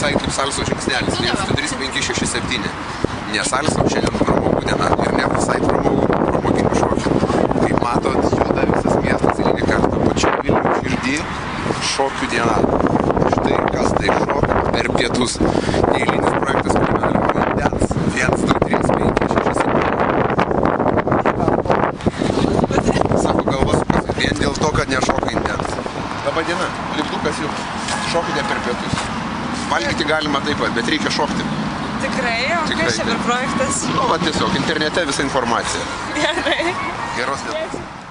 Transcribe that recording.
Visai kaip salso žingsnelis, 1, 2, 3, 5, 6, 7. Ne salso, šiandien pramogų diena ir ne visai pramoginių šokių. Kaip matot, juda visas miestas eilinį kartą. Pačia Vilniaus širdį šokių diena. Štai kas tai šokių per pietus. Eilinis projektas kriminalių vandens. 1, 2, 3, 5, 6, 7. Sako, galva sukasi vien dėl to, kad nešoka indens. Labą dieną, lipdukas jums. Šokite per pietus. Valgyti galima taip pat, bet reikia šokti. Tikrai? O kas čia per projektas? Nu, va tiesiog, internete visa informacija. Gerai. Geros dienos.